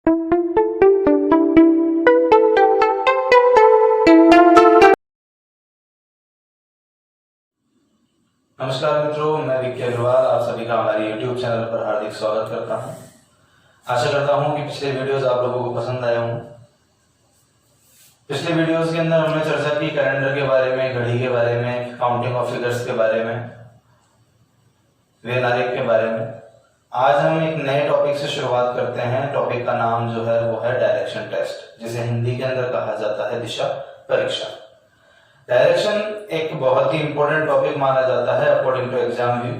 नमस्कार मित्रों, मैं विक्की अग्रवाल आप सभी का हमारे YouTube चैनल पर हार्दिक स्वागत करता हूं। आशा करता हूं कि पिछले वीडियोस आप लोगों को पसंद आए हों। पिछले वीडियोस के अंदर हमने चर्चा की कैलेंडर के बारे में, घड़ी के बारे में, काउंटिंग ऑफ फिगर्स के बारे में, वेनारिक के बारे में। आज हम एक नए टॉपिक से शुरुआत करते हैं। टॉपिक का नाम जो है वो है डायरेक्शन टेस्ट, जिसे हिंदी के अंदर कहा जाता है दिशा परीक्षा। डायरेक्शन एक बहुत ही इंपॉर्टेंट टॉपिक माना जाता है अकॉर्डिंग टू एग्जाम व्यू।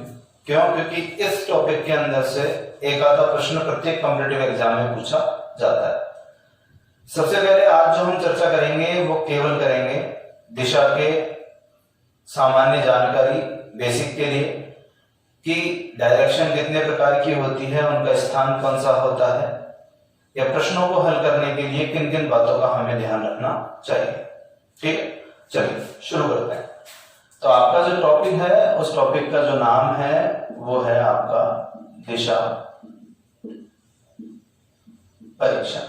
क्यों? क्योंकि इस टॉपिक के अंदर से एक आधा प्रश्न प्रत्येक कॉम्पिटिटिव एग्जाम में पूछा जाता है। सबसे पहले आज जो हम चर्चा करेंगे वो केवल करेंगे दिशा के सामान्य जानकारी बेसिक के लिए, कि डायरेक्शन कितने प्रकार की होती है, उनका स्थान कौन सा होता है, या प्रश्नों को हल करने के लिए किन किन बातों का हमें ध्यान रखना चाहिए। ठीक है, चलिए शुरू करते हैं। तो आपका जो टॉपिक है उस टॉपिक का जो नाम है वो है आपका दिशा परीक्षा।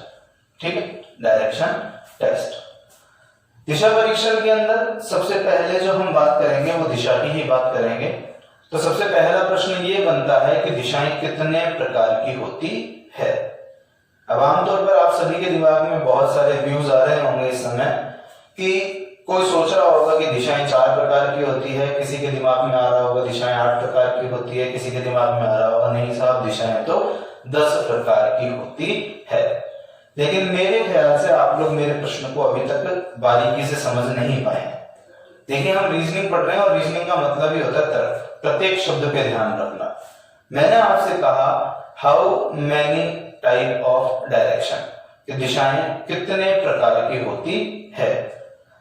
ठीक है, डायरेक्शन टेस्ट। दिशा परीक्षण के अंदर सबसे पहले जो हम बात करेंगे वो दिशा की ही बात करेंगे। तो सबसे पहला प्रश्न ये बनता है कि दिशाएं कितने प्रकार की होती है। अब आमतौर पर आप सभी के दिमाग में बहुत सारे व्यूज आ रहे होंगे इस समय कि कोई सोच रहा होगा कि दिशाएं 4 प्रकार की होती है, किसी के दिमाग में आ रहा होगा दिशाएं 8 प्रकार की होती है, किसी के दिमाग में आ रहा होगा नहीं साहब दिशाएं तो 10 प्रकार की होती है। लेकिन मेरे ख्याल से आप लोग मेरे प्रश्न को अभी तक बारीकी से समझ नहीं पाए। देखिए, हम रीजनिंग पढ़ रहे हैं और रीजनिंग का मतलब ही होता है तर्क, प्रत्येक शब्द पे ध्यान रखना। मैंने आपसे कहा how many type of direction, कि दिशाएं कितने प्रकार की होती है।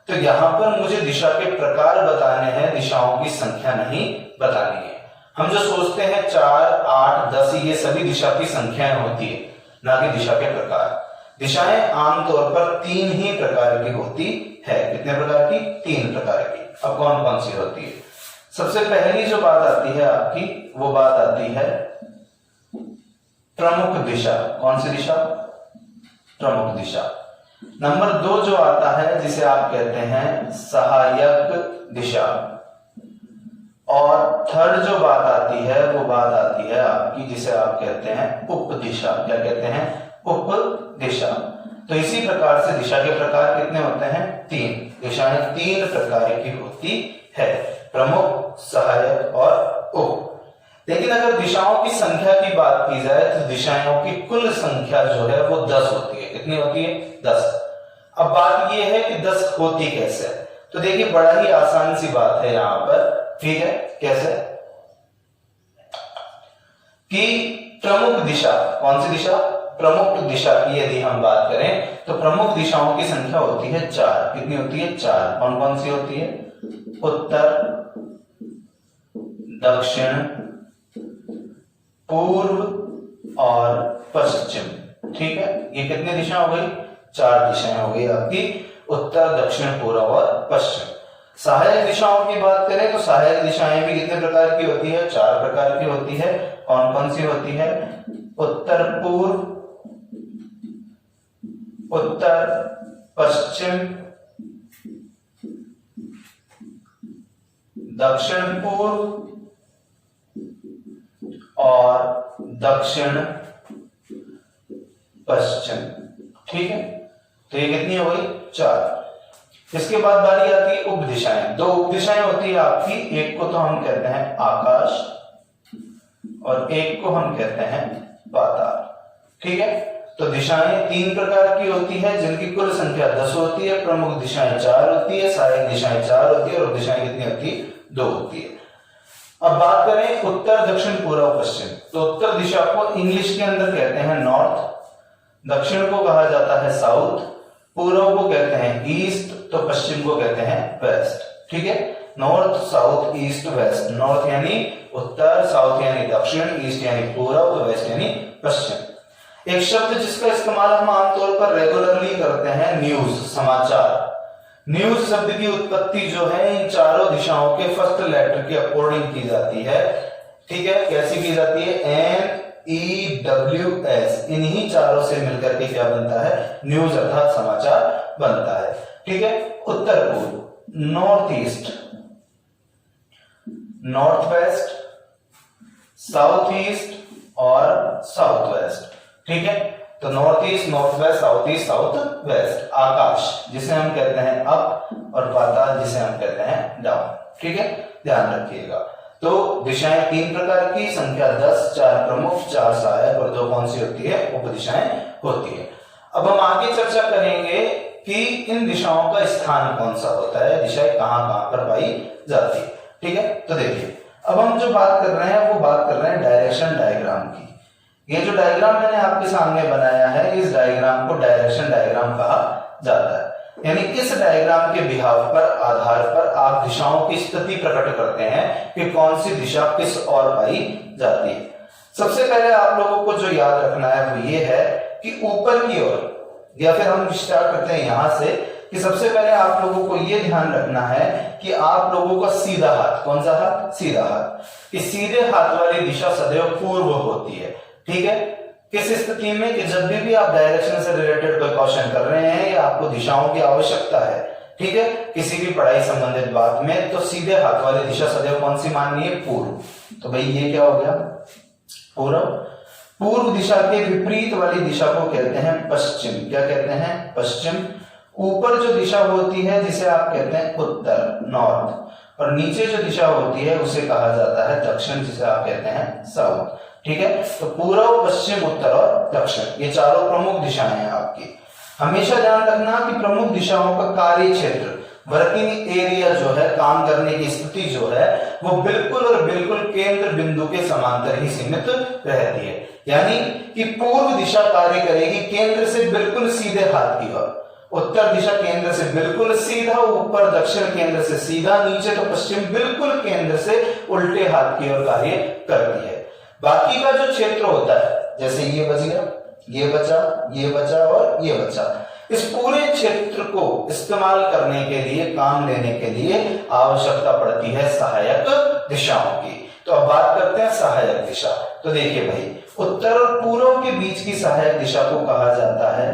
तो यहां पर मुझे दिशा के प्रकार बताने हैं, दिशाओं की संख्या नहीं बतानी है। हम जो सोचते हैं 4, 8, 10 ये सभी दिशा की संख्याएं होती है, ना कि दिशा के प्रकार। दिशाएं आमतौर पर 3 ही प्रकार की होती है। कितने प्रकार की? 3 प्रकार की। अब कौन कौन सी होती है? सबसे पहली जो बात आती है आपकी, वो बात आती है प्रमुख दिशा। कौन सी दिशा? प्रमुख दिशा। नंबर 2 जो आता है जिसे आप कहते हैं सहायक दिशा। और थर्ड जो बात आती है वो बात आती है आपकी जिसे आप कहते हैं उपदिशा। क्या कहते हैं? उपदिशा। तो इसी प्रकार से दिशा के प्रकार कितने होते हैं? 3। दिशाएं 3 प्रकार की होती है, प्रमुख, सहायक और उप। लेकिन अगर दिशाओं की संख्या की बात की जाए तो दिशाओं की कुल संख्या जो है वो 10 होती है। कितनी होती है? 10। अब बात ये है कि 10 होती कैसे? तो देखिए, बड़ा ही आसान सी बात है यहां पर। ठीक है, कैसे? कि प्रमुख दिशा, कौन सी दिशा? प्रमुख दिशा की यदि हम बात करें तो प्रमुख दिशाओं की संख्या होती है 4। कितनी होती है? 4। कौन कौन सी होती है? उत्तर, दक्षिण, पूर्व और पश्चिम। ठीक है, ये कितनी दिशा हो गई? 4 दिशाएं हो गई आपकी, उत्तर, दक्षिण, पूर्व और पश्चिम। सहायक दिशाओं की बात करें तो सहायक दिशाएं भी कितने प्रकार की होती है? 4 प्रकार की होती है। कौन कौन सी होती है? उत्तर पूर्व, उत्तर पश्चिम, दक्षिण पूर्व और दक्षिण पश्चिम। ठीक है, तो ये कितनी हो गई? 4। इसके बाद बारी आती है उप दिशाएं। 2 उप दिशाएं होती है आपकी, एक को तो हम कहते हैं आकाश और एक को हम कहते हैं पाताल। ठीक है, तो दिशाएं 3 प्रकार की होती है जिनकी कुल संख्या 10 होती है। प्रमुख दिशाएं 4 होती है, सहायक दिशाएं 4 होती है और दिशाएं कितनी होती है? 2 होती है। अब बात करें उत्तर, दक्षिण, पूर्व, पश्चिम। तो उत्तर दिशा को इंग्लिश के अंदर कहते हैं नॉर्थ, दक्षिण को कहा जाता है साउथ, पूर्व को कहते हैं ईस्ट, तो पश्चिम को कहते हैं वेस्ट। ठीक है, north, south, east, west. North यानी उत्तर, साउथ यानी दक्षिण, ईस्ट यानी पूर्व, तो वेस्ट यानी पश्चिम। एक शब्द जिसका इस्तेमाल हम आमतौर पर रेगुलरली करते हैं, न्यूज, समाचार। न्यूज शब्द की उत्पत्ति जो है इन चारों दिशाओं के फर्स्ट लेटर के अकॉर्डिंग की जाती है। ठीक है, कैसी की जाती है? N EWS, इन्हीं चारों से मिलकर के क्या बनता है, न्यूज अर्थात समाचार बनता है। ठीक है, उत्तर पूर्व, north east, north west, south east और साउथ वेस्ट। ठीक है, तो north east, north west, south east, south west. आकाश जिसे हम कहते हैं अप और पाताल जिसे हम कहते हैं डाउन। ठीक है, ध्यान रखिएगा। तो दिशाएं तीन प्रकार की, संख्या 10, 4 प्रमुख, 4 सहायक और 2 कौन सी होती है, उपदिशाएं होती है। अब हम आगे चर्चा करेंगे कि इन दिशाओं का स्थान कौन सा होता है, दिशाएं कहां कहां पर पाई जाती है। ठीक है, तो देखिए अब हम जो बात कर रहे हैं वो बात कर रहे हैं डायरेक्शन डायग्राम की। ये जो डायग्राम मैंने आपके सामने बनाया है, इस डायग्राम को डायरेक्शन डायग्राम कहा जाता है। यानी इस डायग्राम के बिहाव पर, आधार पर आप दिशाओं की स्थिति प्रकट करते हैं कि कौन सी दिशा किस ओर पाई जाती है। सबसे पहले आप लोगों को जो याद रखना है वो ये है कि ऊपर की ओर, या फिर हम स्टार्ट करते हैं यहां से कि सबसे पहले आप लोगों को यह ध्यान रखना है कि आप लोगों का सीधा हाथ, कौन सा हाथ, सीधा हाथ, इस सीधे हाथ वाली दिशा सदैव पूर्व होती है। ठीक है, किस स्थिति में, कि जब भी आप डायरेक्शन से रिलेटेड कोई क्वेश्चन कर रहे हैं या आपको दिशाओं की आवश्यकता है, ठीक है, किसी भी पढ़ाई संबंधित बात में, तो सीधे हाथ वाली दिशा सदैव कौन सी माननी है, पूर्व। तो भाई ये क्या हो गया, पूर्व। पूर्व दिशा के विपरीत वाली दिशा को कहते हैं पश्चिम। क्या कहते हैं, पश्चिम। ऊपर जो दिशा होती है जिसे आप कहते हैं उत्तर, नॉर्थ, और नीचे जो दिशा होती है उसे कहा जाता है दक्षिण, जिसे आप कहते हैं साउथ। ठीक है, तो पूर्व, पश्चिम, उत्तर और दक्षिण, ये चारों प्रमुख दिशाएं हैं आपकी। हमेशा ध्यान रखना कि प्रमुख दिशाओं का कार्य क्षेत्र, वर्किंग एरिया जो है, काम करने की स्थिति जो है, वो बिल्कुल और बिल्कुल केंद्र बिंदु के समांतर ही सीमित रहती है। यानी कि पूर्व दिशा कार्य करेगी केंद्र से बिल्कुल सीधे हाथ की ओर, उत्तर दिशा केंद्र से बिल्कुल सीधा, ऊपर दक्षिण केंद्र से सीधा, नीचे तो पश्चिम बिल्कुल केंद्र से उल्टे हाथ की ओर कार्य करती है। बाकी का जो क्षेत्र होता है, जैसे ये बच गया, ये बचा, ये बचा और ये बचा, इस पूरे क्षेत्र को इस्तेमाल करने के लिए, काम लेने के लिए आवश्यकता पड़ती है सहायक दिशाओं की। तो अब बात करते हैं सहायक दिशा। तो देखिए भाई, उत्तर और पूर्व के बीच की सहायक दिशा को कहा जाता है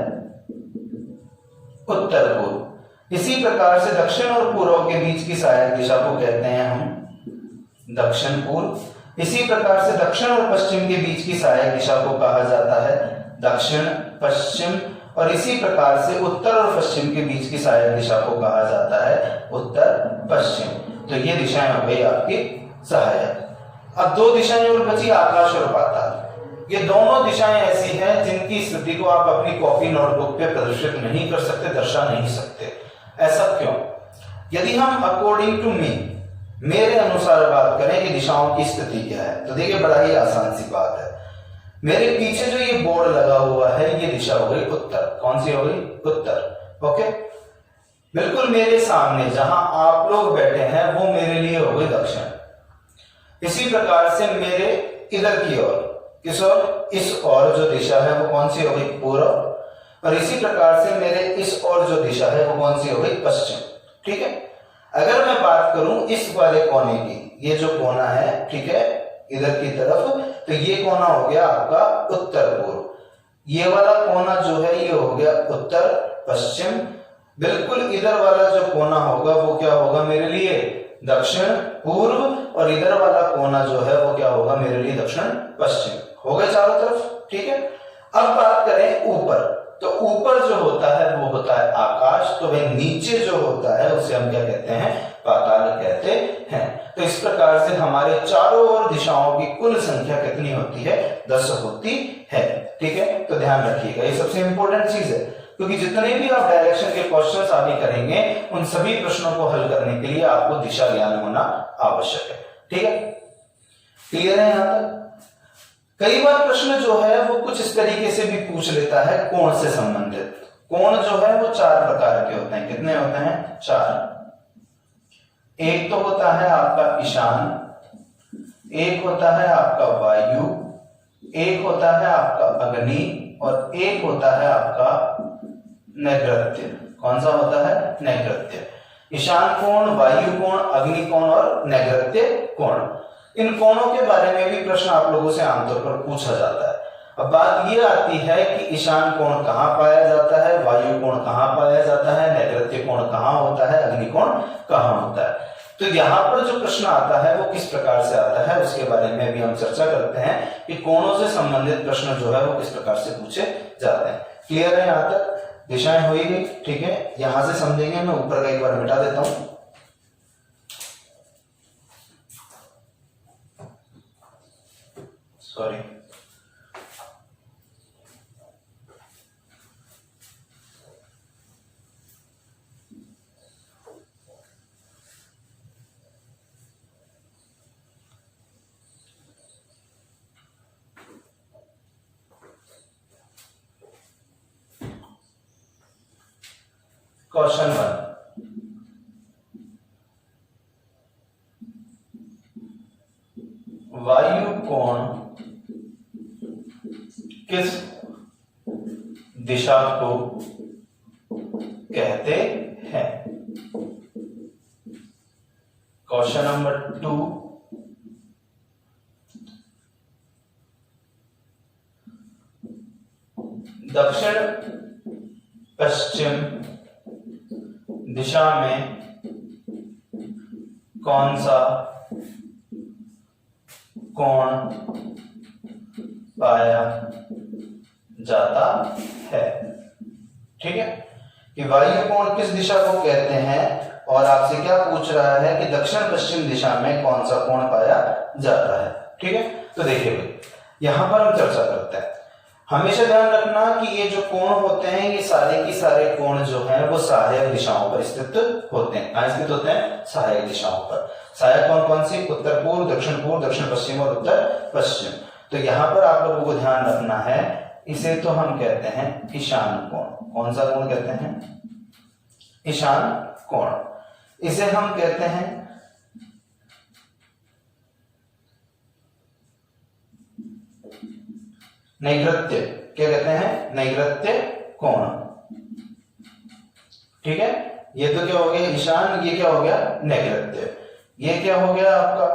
उत्तर पूर्व। इसी प्रकार से दक्षिण और पूर्व के बीच की सहायक दिशा को कहते हैं हम दक्षिण पूर्व। इसी प्रकार से दक्षिण और पश्चिम के बीच की सहायक दिशा को कहा जाता है दक्षिण पश्चिम, और इसी प्रकार से उत्तर और पश्चिम के बीच की सहायक दिशा को कहा जाता है उत्तर पश्चिम। तो ये दिशाएं हो गई आपकी सहायक। अब 2 दिशाएं और बची, आकाश और पाताल। ये दोनों दिशाएं ऐसी हैं जिनकी स्थिति को आप अपनी कॉपी नोटबुक पे प्रदर्शित नहीं कर सकते, दर्शा नहीं सकते। ऐसा क्यों? यदि हम अकॉर्डिंग टू मी, मेरे अनुसार बात करें कि दिशाओं की स्थिति क्या है, तो देखिए बड़ा ही आसान सी बात है। मेरे पीछे जो ये बोर्ड लगा हुआ है, ये दिशा हो गई उत्तर। कौन सी हो गई? उत्तर। ओके, बिल्कुल मेरे सामने जहां आप लोग बैठे हैं वो मेरे लिए हो गई दक्षिण। इसी प्रकार से मेरे इधर की ओर, किस ओर? इस ओर जो दिशा है वो कौन सी हो गई? पूर्व। और इसी प्रकार से मेरे इस ओर जो दिशा है वो कौन सी हो गई? पश्चिम। ठीक है, अगर मैं बात करूं इस वाले कोने की, ये जो कोना है, ठीक है, इधर की तरफ, तो ये कोना हो गया आपका उत्तर पूर्व। ये वाला कोना जो है ये हो गया उत्तर पश्चिम। बिल्कुल इधर वाला जो कोना होगा वो क्या होगा मेरे लिए? दक्षिण पूर्व। और इधर वाला कोना जो है वो क्या होगा मेरे लिए? दक्षिण पश्चिम। हो गए चारों तरफ। ठीक है, अब बात करें ऊपर, तो ऊपर जो होता है वो होता है आकाश। तो भाई नीचे जो होता है उसे हम क्या कहते हैं? पाताल कहते हैं। तो इस प्रकार से हमारे चारों ओर दिशाओं की कुल संख्या कितनी होती है? 10 होती है। ठीक है, तो ध्यान रखिएगा, ये सबसे इंपॉर्टेंट चीज है, क्योंकि जितने भी आप डायरेक्शन के क्वेश्चंस आगे करेंगे उन सभी प्रश्नों को हल करने के लिए आपको दिशा ज्ञान होना आवश्यक है। ठीक है, क्लियर है यहां तक? कई बार प्रश्न जो है वो कुछ इस तरीके से भी पूछ लेता है कोण से संबंधित। कोण जो है वो 4 प्रकार के होते हैं। कितने होते हैं? 4। एक तो होता है आपका ईशान, एक होता है आपका वायु, एक होता है आपका अग्नि, और एक होता है आपका नैऋत्य। कौन सा होता है? नैऋत्य। ईशान कोण, वायु कोण, अग्नि कोण और नैऋत्य कोण। इन कोणों के बारे में भी प्रश्न आप लोगों से आमतौर पर पूछा जाता है। अब बात ये आती है कि ईशान कोण कहाँ पाया जाता है, वायु कोण कहाँ पाया जाता है, नैऋत्य कोण कहाँ होता है, अग्नि कोण कहाँ होता है। तो यहाँ पर जो प्रश्न आता है वो किस प्रकार से आता है उसके बारे में भी हम चर्चा करते हैं कि कोणों से संबंधित प्रश्न जो है वो किस प्रकार से पूछे जाते हैं। क्लियर है? यहाँ तक दिशाएं हो गई, ठीक है। यहां से समझेंगे, मैं ऊपर का एक बार मिटा देता हूं। सॉरी, क्वेश्चन 1, वायु कोण किस दिशा को कहते हैं? क्वेश्चन नंबर 2, दक्षिण पश्चिम दिशा में कौन सा कोण पाया जाता है? ठीक है, कि वायु कोण किस दिशा को कहते हैं और आपसे क्या पूछ रहा है कि दक्षिण पश्चिम दिशा में कौन सा कोण पाया जाता है। ठीक है, तो देखिए भाई, यहां पर हम चर्चा करते हैं। हमेशा ध्यान रखना कि ये जो कोण होते हैं ये सारे की सारे कोण जो हैं वो सहायक दिशाओं पर स्थित होते हैं। कहां स्थित होते हैं? सहायक दिशाओं पर। सहायक कोण कौन सी? उत्तर पूर्व, दक्षिण पश्चिम और उत्तर पश्चिम। तो यहाँ पर आप लोगों को ध्यान रखना है, इसे तो हम कहते हैं ईशान कोण। कौन सा कोण कहते हैं? ईशान कोण। इसे हम कहते हैं नैऋत्य। क्या कहते हैं? नैऋत्य कोण। ठीक है, ये तो क्या हो गया ईशान, ये क्या हो गया नैऋत्य। ये क्या हो गया आपका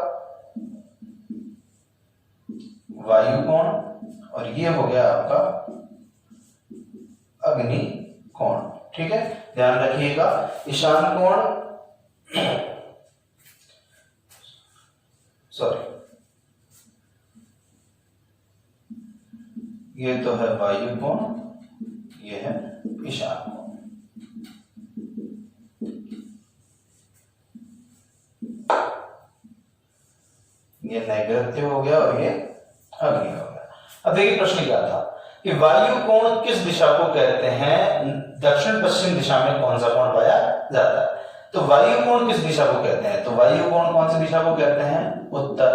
वायु कोण और ये हो गया आपका अग्नि कोण। ठीक है, ध्यान रखिएगा, ईशान कोण सॉरी ये तो है वायु कोण, ये है ईशान कोण। ये नैऋत्य हो गया और ये अग्नि हो गया। अब देखिए प्रश्न क्या था कि वायु कोण किस दिशा को कहते हैं, दक्षिण पश्चिम दिशा में कौन सा कोण पाया जाता है। तो वायु कोण किस दिशा को कहते हैं? तो वायु कोण कौन सी दिशा को कहते हैं? उत्तर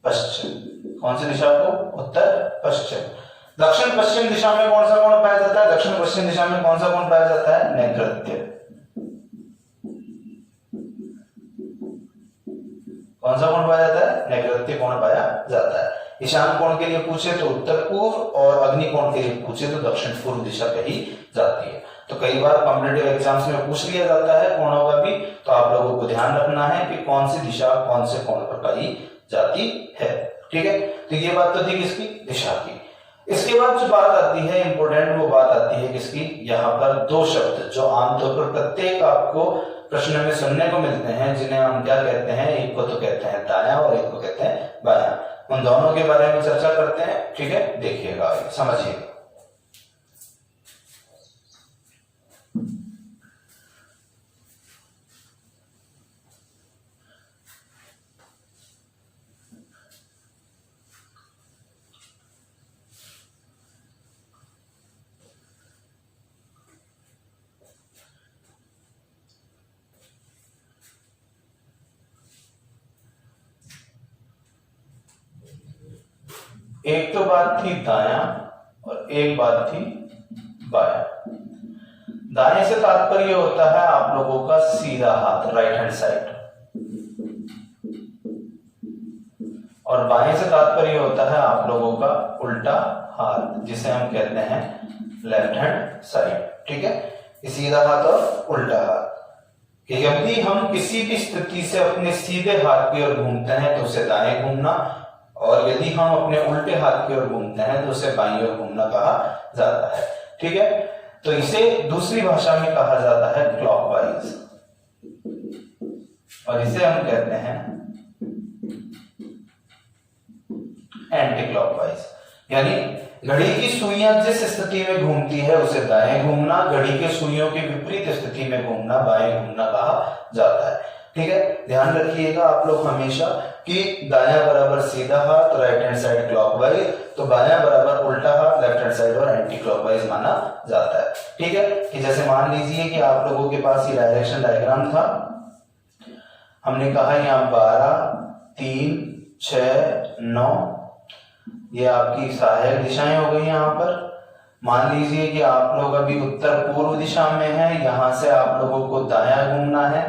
पश्चिम। कौन सी दिशा को? उत्तर पश्चिम। दक्षिण पश्चिम दिशा में कौन सा कोण पाया जाता है? दक्षिण पश्चिम दिशा में कौन सा कोण पाया जाता है? नैऋत्य। कौन सा कोण पाया जाता है? नैऋत्य कोण पाया जाता है। ईशान कोण के लिए पूछे तो उत्तर पूर्व और अग्नि कोण के लिए पूछे तो दक्षिण पूर्व दिशा कही जाती है। तो कई बार कॉम्पिटिटिव एग्जाम्स में पूछ लिया जाता है कोणों का भी, तो आप लोगों को ध्यान रखना है कि कौन सी दिशा कौन से कोण पर पाई जाती है। ठीक है, तो ये बात तो थी किसकी? दिशा की। इसके बाद जो बात आती है इंपोर्टेंट, वो बात आती है किसकी? यहाँ पर दो शब्द जो आमतौर पर प्रत्येक आपको प्रश्न में सुनने को मिलते हैं, जिन्हें हम क्या कहते हैं? एक को तो कहते हैं दायां और एक को कहते हैं बायां। उन दोनों के बारे में चर्चा करते हैं। ठीक है, देखिएगा, समझिएगा। एक तो बात थी दायां और एक बात थी बायां। दाएं से तात्पर्य होता है आप लोगों का सीधा हाथ, राइट हैंड साइड, और बाएं से तात्पर्य होता है आप लोगों का उल्टा हाथ, जिसे हम कहते हैं लेफ्ट हैंड साइड। ठीक है, सीधा हाथ और उल्टा हाथ। कि यदि हम किसी भी स्थिति से अपने सीधे हाथ की ओर घूमते हैं तो उसे दाएं घूमना, और यदि हम अपने उल्टे हाथ की ओर घूमते हैं तो उसे बाईं ओर घूमना कहा जाता है। ठीक है, तो इसे दूसरी भाषा में कहा जाता है क्लॉकवाइज, और इसे हम कहते हैं एंटी क्लॉकवाइज। यानी घड़ी की सुइयां जिस स्थिति में घूमती है उसे दाएं घूमना, घड़ी के सुइयों के विपरीत स्थिति में घूमना बाएं घूमना कहा जाता है। ठीक है, ध्यान रखिएगा आप लोग हमेशा कि दायां बराबर सीधा हाथ राइट हैंड साइड क्लॉकवाइज, तो बायां बराबर उल्टा हाथ लेफ्ट हैंड साइड और एंटी क्लॉकवाइज माना जाता है। ठीक है, कि जैसे मान लीजिए कि आप लोगों के पास ये डायरेक्शन डायग्राम था, हमने कहा यहाँ 12, 3, 6, 9 ये आपकी सहायक दिशाएं हो गई। यहाँ पर मान लीजिए कि आप लोग अभी उत्तर पूर्व दिशा में हैं, यहां से आप लोगों को दायां घूमना है,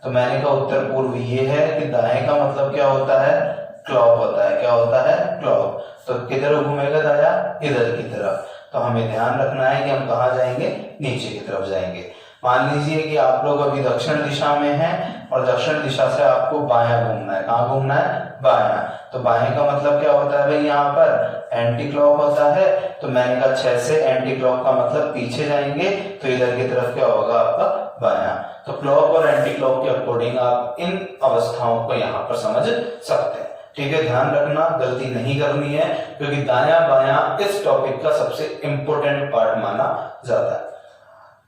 तो मैंने कहा उत्तर पूर्व ये है कि दाएं का मतलब क्या होता है, क्लॉक होता है। क्या होता है, क्लॉक। तो किधर घूमेगा दाया, इधर की तरफ। तो हमें ध्यान रखना है कि हम कहाँ जाएंगे, नीचे की तरफ जाएंगे। मान लीजिए कि आप लोग अभी दक्षिण दिशा में हैं और दक्षिण दिशा से आपको बायां घूमना है। कहाँ घूमना है, बायां। तो बाएं का मतलब क्या होता है भाई, यहाँ पर एंटी क्लॉक होता है। तो मैंने कहा 6 से एंटी क्लॉक का मतलब पीछे जाएंगे, तो इधर की तरफ क्या होगा आपका, बायां। तो क्लॉक और एंटी क्लॉक के अकॉर्डिंग आप इन अवस्थाओं को यहाँ पर समझ सकते हैं। ठीक है, ध्यान रखना, गलती नहीं करनी है, क्योंकि दायां बायां इस टॉपिक का सबसे इंपॉर्टेंट पार्ट माना जाता है।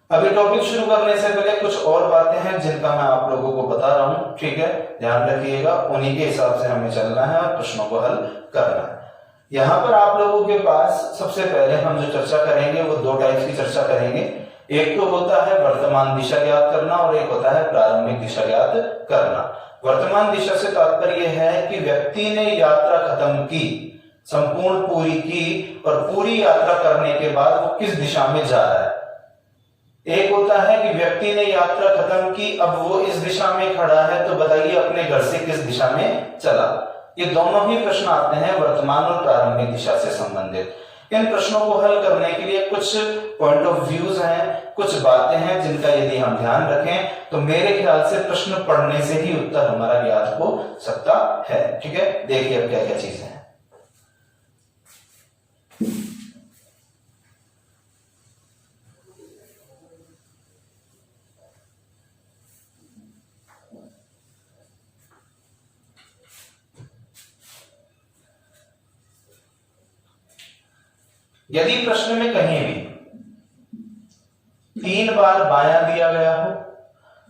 अभी टॉपिक शुरू करने से पहले कुछ और बातें हैं जिनका मैं आप लोगों को बता रहा हूं। ठीक है, ध्यान रखिएगा, उन्हीं के हिसाब से हमें चलना है और प्रश्नों को हल करना है। यहाँ पर आप लोगों के पास सबसे पहले हम जो चर्चा करेंगे वो 2 टाइप्स की चर्चा करेंगे। एक तो होता है वर्तमान दिशा ज्ञात करना और एक होता है प्रारंभिक दिशा ज्ञात करना। वर्तमान दिशा से तात्पर्य है कि व्यक्ति ने यात्रा खत्म की, संपूर्ण पूरी की, और पूरी यात्रा करने के बाद वो किस दिशा में जा रहा है। एक होता है कि व्यक्ति ने यात्रा खत्म की, अब वो इस दिशा में खड़ा है, तो बताइए अपने घर से किस दिशा में चला। ये दोनों ही प्रश्न आते हैं वर्तमान और प्रारंभिक दिशा से संबंधित। इन प्रश्नों को हल करने के लिए कुछ पॉइंट ऑफ व्यूज हैं, कुछ बातें हैं जिनका यदि हम ध्यान रखें तो मेरे ख्याल से प्रश्न पढ़ने से ही उत्तर हमारा ज्ञात हो सकता है। ठीक है, देखिए अब क्या क्या चीजें हैं। यदि प्रश्न में कहीं भी 3 बार बायां दिया गया हो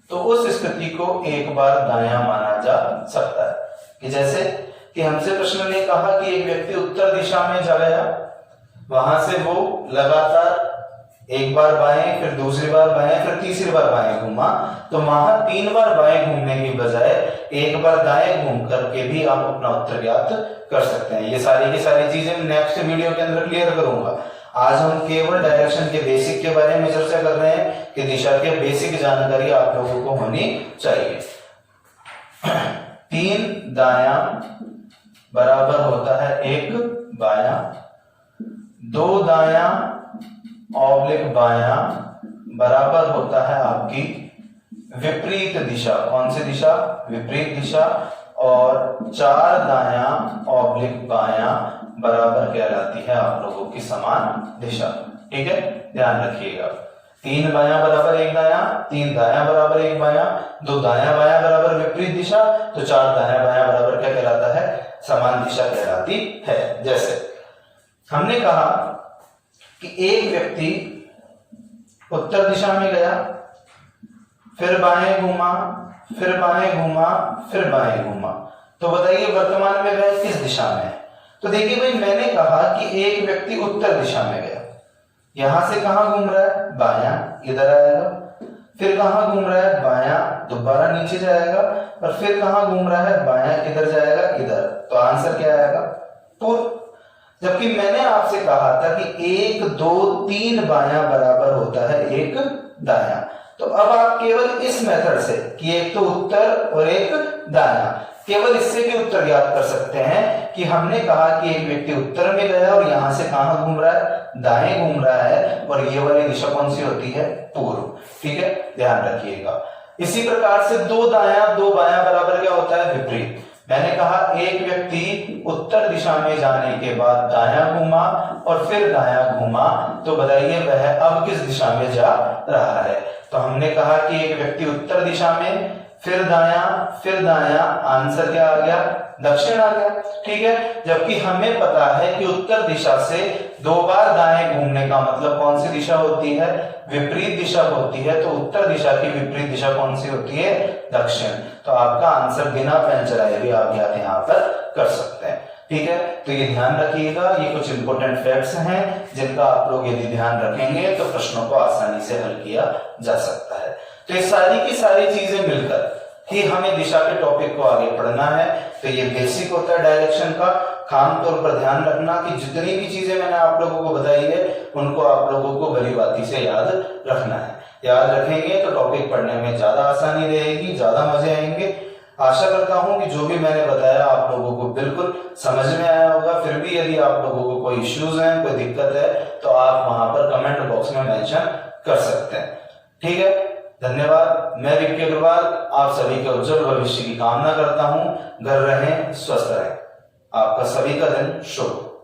तो उस स्थिति को 1 बार दायां माना जा सकता है। कि जैसे कि हमसे प्रश्न ने कहा कि एक व्यक्ति उत्तर दिशा में जा गया, वहां से वो लगातार 1 बार बाएं, फिर दूसरी बार बाएं, फिर तीसरी बार बाएं घूमा, तो वहां 3 बार बाएं घूमने की बजाय 1 बार दाएं घूम करके भी आप अपना उत्तर ज्ञात कर सकते हैं। ये सारी की सारी चीजें नेक्स्ट वीडियो के अंदर क्लियर करूंगा। आज हम केवल डायरेक्शन के बेसिक के बारे में चर्चा कर रहे हैं कि दिशा के बेसिक जानकारी आप लोगों को होनी चाहिए। 3 दायां बराबर होता है 1 बायां, 2 दायां ऑब्लिक बायां बराबर होता है आपकी विपरीत दिशा। कौन सी दिशा, विपरीत दिशा। और 4 दायां ऑब्लिक बायां बराबर कहलाती है आप लोगों की समान दिशा। ठीक है, ध्यान रखिएगा। 3 बायां बराबर 1 दायां, 3 दायां बराबर 1 बायां, 2 दायां बायां बराबर विपरीत दिशा, तो 4 दायां बायां बराबर क्या कहलाता है, समान दिशा कहलाती है। जैसे हमने कहा कि एक व्यक्ति उत्तर दिशा में गया, फिर बाएं घूमा, फिर बाएं घूमा, फिर बाएं घूमा, तो बताइए वर्तमान में वह किस दिशा में है। तो देखिए भाई, मैंने कहा कि एक व्यक्ति उत्तर दिशा में गया, यहां से कहां घूम रहा है, बायां, इधर आएगा, फिर कहां घूम रहा है, बायां, दोबारा नीचे जाएगा, और फिर कहां घूम रहा है, बायां, किधर जाएगा, इधर। तो आंसर क्या आएगा, पूर्व। जबकि मैंने आपसे कहा था कि 1 2 3 बायां बराबर होता है 1 दायां। तो अब आप केवल इस मेथड से कि एक तो उत्तर और एक दायां, केवल इससे भी उत्तर ज्ञात कर सकते हैं कि हमने कहा कि एक व्यक्ति उत्तर में गया और यहां से कहां घूम रहा है, दाएं घूम रहा है, और ये वाली दिशा कौन सी होती है, पूर्व। ठीक है, ध्यान रखिएगा। इसी प्रकार से दो दाया दो बाया बराबर क्या होता है? विपरीत। मैंने कहा एक व्यक्ति उत्तर दिशा में जाने के बाद दाया घूमा और फिर दाया घूमा, तो बताइए वह अब किस दिशा में जा रहा है? तो हमने कहा कि एक व्यक्ति उत्तर दिशा में, फिर दाया, आंसर क्या आ गया? दक्षिण आ गया। ठीक है, जबकि हमें पता है कि उत्तर दिशा से दो बार दाएं घूमने का मतलब कौन सी दिशा होती है? विपरीत दिशा होती है। तो उत्तर दिशा की विपरीत दिशा कौन सी होती है? दक्षिण। तो आपका आंसर बिना पेन चलाए भी आप यहाँ पर कर सकते हैं। ठीक है, तो ये ध्यान रखिएगा, ये कुछ इंपॉर्टेंट फैक्ट्स हैं जिनका आप लोग यदि ध्यान रखेंगे तो प्रश्नों को आसानी से हल किया जा सकता है। तो ये सारी की सारी चीजें मिलकर ही हमें दिशा के टॉपिक को आगे पढ़ना है। तो ये बेसिक होता है डायरेक्शन का। खास तौर पर ध्यान रखना कि जितनी भी चीजें मैंने आप लोगों को बताई है उनको आप लोगों को भली बाती से याद रखना है। याद रखेंगे तो टॉपिक पढ़ने में ज्यादा आसानी रहेगी, ज्यादा मजे आएंगे। आशा करता हूं कि जो भी मैंने बताया आप लोगों को बिल्कुल समझ में आया होगा। फिर भी यदि आप लोगों को कोई इश्यूज हैं, कोई दिक्कत है, तो आप वहां पर कमेंट बॉक्स में मेंशन कर सकते हैं। ठीक है, धन्यवाद। मैं विक्की अग्रवाल आप सभी के उज्जवल भविष्य की कामना करता हूं। घर रहें, स्वस्थ रहें। आपका सभी का दिन शुभ।